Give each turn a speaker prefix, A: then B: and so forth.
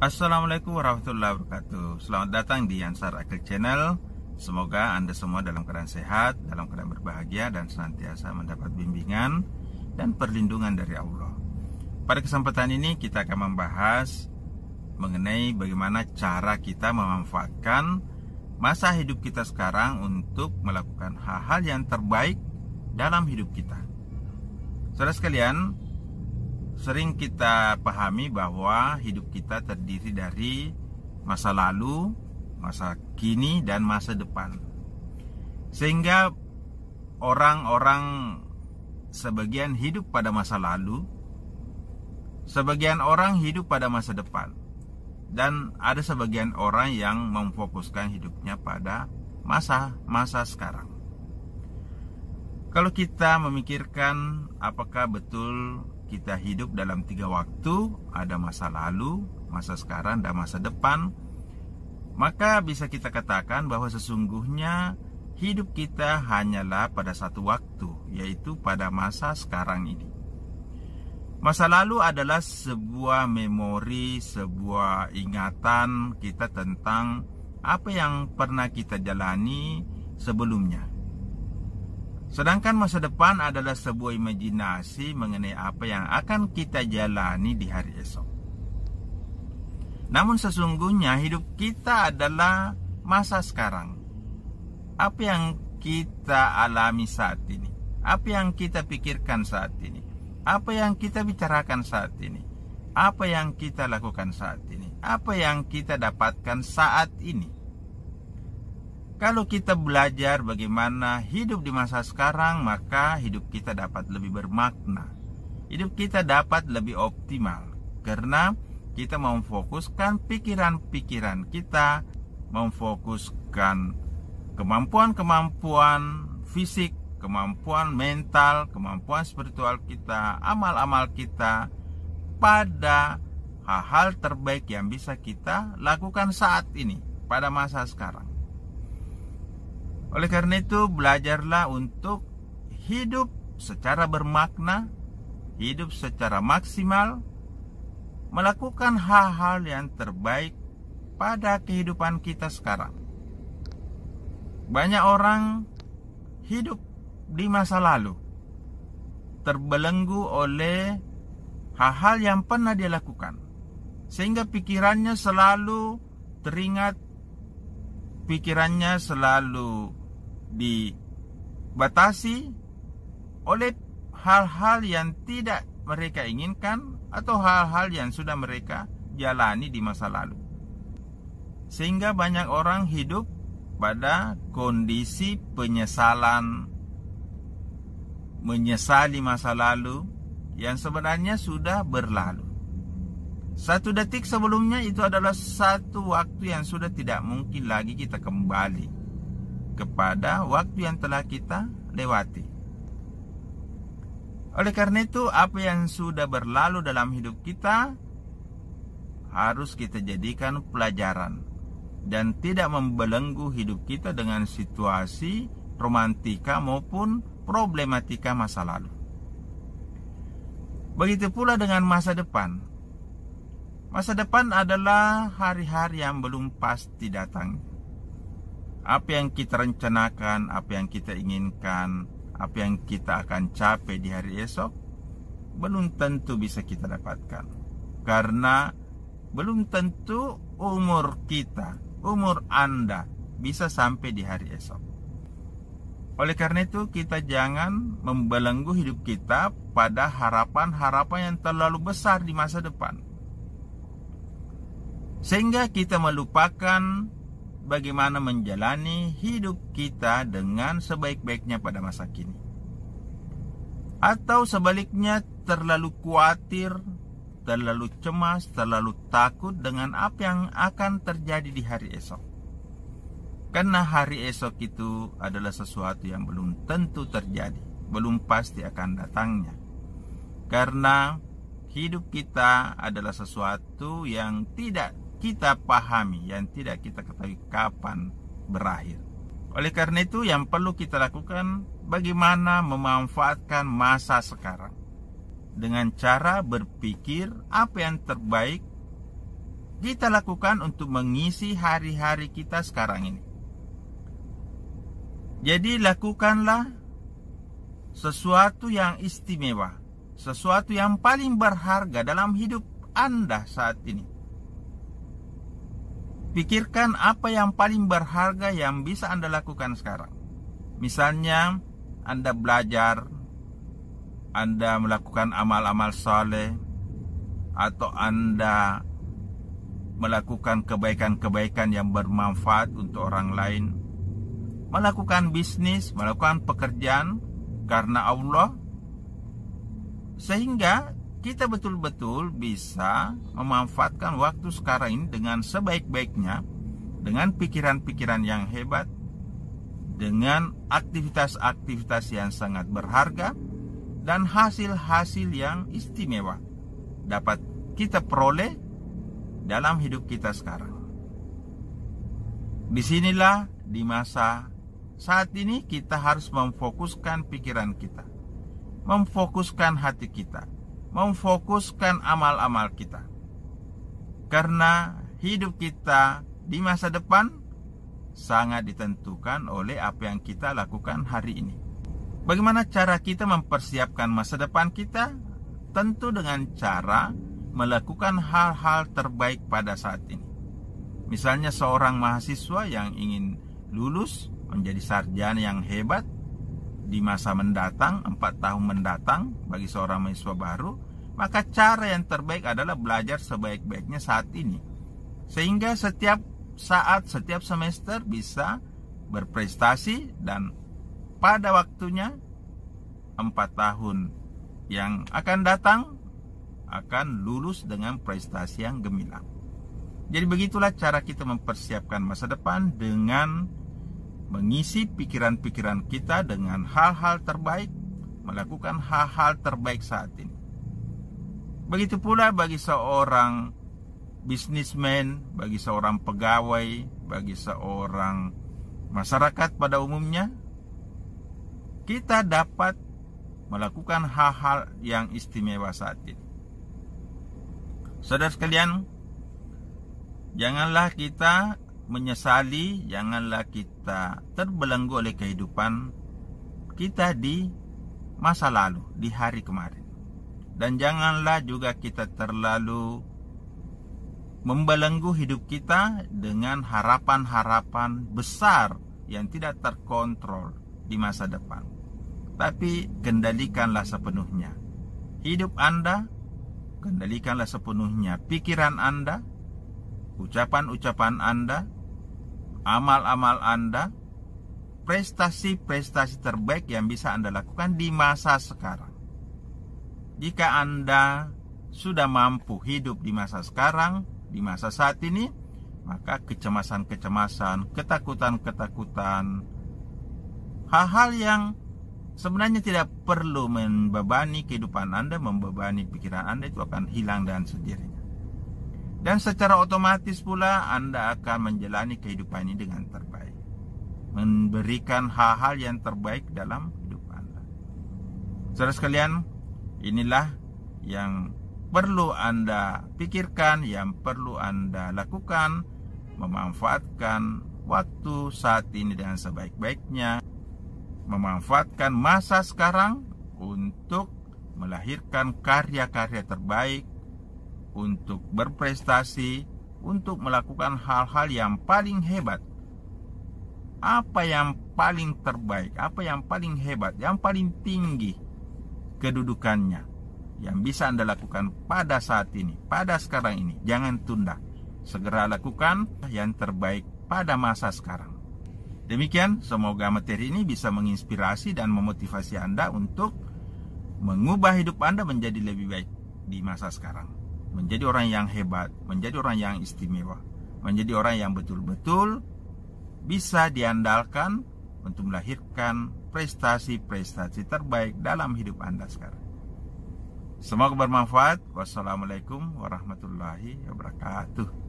A: Assalamualaikum warahmatullahi wabarakatuh. Selamat datang di Ansar Akil Channel. Semoga Anda semua dalam keadaan sehat, dalam keadaan berbahagia, dan senantiasa mendapat bimbingan dan perlindungan dari Allah. Pada kesempatan ini kita akan membahas mengenai bagaimana cara kita memanfaatkan masa hidup kita sekarang untuk melakukan hal-hal yang terbaik dalam hidup kita. Saudara sekalian, sering kita pahami bahwa hidup kita terdiri dari masa lalu, masa kini, dan masa depan. Sehingga orang-orang sebagian hidup pada masa lalu, sebagian orang hidup pada masa depan, dan ada sebagian orang yang memfokuskan hidupnya pada masa sekarang. Kalau kita memikirkan apakah betul kita hidup dalam 3 waktu, ada masa lalu, masa sekarang, dan masa depan, maka bisa kita katakan bahwa sesungguhnya hidup kita hanyalah pada satu waktu, yaitu pada masa sekarang ini. Masa lalu adalah sebuah memori, sebuah ingatan kita tentang apa yang pernah kita jalani sebelumnya. Sedangkan masa depan adalah sebuah imajinasi mengenai apa yang akan kita jalani di hari esok. Namun sesungguhnya hidup kita adalah masa sekarang. Apa yang kita alami saat ini, apa yang kita pikirkan saat ini, apa yang kita bicarakan saat ini, apa yang kita lakukan saat ini, apa yang kita dapatkan saat ini. Kalau kita belajar bagaimana hidup di masa sekarang, maka hidup kita dapat lebih bermakna. Hidup kita dapat lebih optimal karena kita memfokuskan pikiran-pikiran kita, memfokuskan kemampuan-kemampuan fisik, kemampuan mental, kemampuan spiritual kita, amal-amal kita pada hal-hal terbaik yang bisa kita lakukan saat ini, pada masa sekarang. Oleh karena itu, belajarlah untuk hidup secara bermakna, hidup secara maksimal, melakukan hal-hal yang terbaik pada kehidupan kita sekarang. Banyak orang hidup di masa lalu, terbelenggu oleh hal-hal yang pernah dia lakukan, sehingga pikirannya selalu teringat, pikirannya selalu dibatasi oleh hal-hal yang tidak mereka inginkan atau hal-hal yang sudah mereka jalani di masa lalu. Sehingga banyak orang hidup pada kondisi penyesalan, menyesali masa lalu yang sebenarnya sudah berlalu. 1 detik sebelumnya itu adalah satu waktu yang sudah tidak mungkin lagi kita kembali kepada waktu yang telah kita lewati. Oleh karena itu, apa yang sudah berlalu dalam hidup kita harus kita jadikan pelajaran dan tidak membelenggu hidup kita dengan situasi romantika maupun problematika masa lalu. Begitu pula dengan masa depan. Masa depan adalah hari-hari yang belum pasti datang. Apa yang kita rencanakan, apa yang kita inginkan, apa yang kita akan capai di hari esok, belum tentu bisa kita dapatkan. Karena belum tentu umur kita, umur Anda bisa sampai di hari esok. Oleh karena itu, kita jangan membelenggu hidup kita pada harapan-harapan yang terlalu besar di masa depan, sehingga kita melupakan bagaimana menjalani hidup kita dengan sebaik-baiknya pada masa kini. Atau sebaliknya, terlalu khawatir, terlalu cemas, terlalu takut dengan apa yang akan terjadi di hari esok. Karena hari esok itu adalah sesuatu yang belum tentu terjadi, belum pasti akan datangnya. Karena hidup kita adalah sesuatu yang tidak kita pahami, yang tidak kita ketahui kapan berakhir. Oleh karena itu, yang perlu kita lakukan bagaimana memanfaatkan masa sekarang dengan cara berpikir apa yang terbaik kita lakukan untuk mengisi hari-hari kita sekarang ini. Jadi lakukanlah sesuatu yang istimewa, sesuatu yang paling berharga dalam hidup Anda saat ini. Pikirkan apa yang paling berharga yang bisa Anda lakukan sekarang. Misalnya, Anda belajar, Anda melakukan amal-amal saleh, atau Anda melakukan kebaikan-kebaikan yang bermanfaat untuk orang lain, melakukan bisnis, melakukan pekerjaan karena Allah, sehingga kita betul-betul bisa memanfaatkan waktu sekarang ini dengan sebaik-baiknya, dengan pikiran-pikiran yang hebat, dengan aktivitas-aktivitas yang sangat berharga, dan hasil-hasil yang istimewa dapat kita peroleh dalam hidup kita sekarang. Disinilah di masa saat ini kita harus memfokuskan pikiran kita, memfokuskan hati kita, memfokuskan amal-amal kita. Karena hidup kita di masa depan sangat ditentukan oleh apa yang kita lakukan hari ini. Bagaimana cara kita mempersiapkan masa depan kita? Tentu dengan cara melakukan hal-hal terbaik pada saat ini. Misalnya seorang mahasiswa yang ingin lulus menjadi sarjana yang hebat di masa mendatang, 4 tahun mendatang bagi seorang mahasiswa baru, maka cara yang terbaik adalah belajar sebaik-baiknya saat ini. Sehingga setiap saat, setiap semester bisa berprestasi, dan pada waktunya 4 tahun yang akan datang akan lulus dengan prestasi yang gemilang. Jadi begitulah cara kita mempersiapkan masa depan, dengan mengisi pikiran-pikiran kita dengan hal-hal terbaik, melakukan hal-hal terbaik saat ini. Begitu pula bagi seorang bisnismen, bagi seorang pegawai, bagi seorang masyarakat pada umumnya, kita dapat melakukan hal-hal yang istimewa saat ini. Saudara sekalian, janganlah kita menyesali, janganlah kita terbelenggu oleh kehidupan kita di masa lalu, di hari kemarin. Dan janganlah juga kita terlalu membelenggu hidup kita dengan harapan-harapan besar yang tidak terkontrol di masa depan. Tapi kendalikanlah sepenuhnya hidup Anda, kendalikanlah sepenuhnya pikiran Anda, ucapan-ucapan Anda, amal-amal Anda, prestasi-prestasi terbaik yang bisa Anda lakukan di masa sekarang. Jika Anda sudah mampu hidup di masa sekarang, di masa saat ini, maka kecemasan-kecemasan, ketakutan-ketakutan, hal-hal yang sebenarnya tidak perlu membebani kehidupan Anda, membebani pikiran Anda, itu akan hilang dengan sendirinya. Dan secara otomatis pula Anda akan menjalani kehidupan ini dengan terbaik, memberikan hal-hal yang terbaik dalam hidup Anda. Saudara sekalian, inilah yang perlu Anda pikirkan, yang perlu Anda lakukan, memanfaatkan waktu saat ini dengan sebaik-baiknya, memanfaatkan masa sekarang untuk melahirkan karya-karya terbaik, untuk berprestasi, untuk melakukan hal-hal yang paling hebat. Apa yang paling terbaik, apa yang paling hebat, yang paling tinggi kedudukannya, yang bisa Anda lakukan pada saat ini, pada sekarang ini. Jangan tunda, segera lakukan yang terbaik pada masa sekarang. Demikian, semoga materi ini bisa menginspirasi dan memotivasi Anda untuk mengubah hidup Anda menjadi lebih baik di masa sekarang. Menjadi orang yang hebat, menjadi orang yang istimewa, menjadi orang yang betul-betul bisa diandalkan untuk melahirkan prestasi-prestasi terbaik dalam hidup Anda sekarang. Semoga bermanfaat. Wassalamualaikum warahmatullahi wabarakatuh.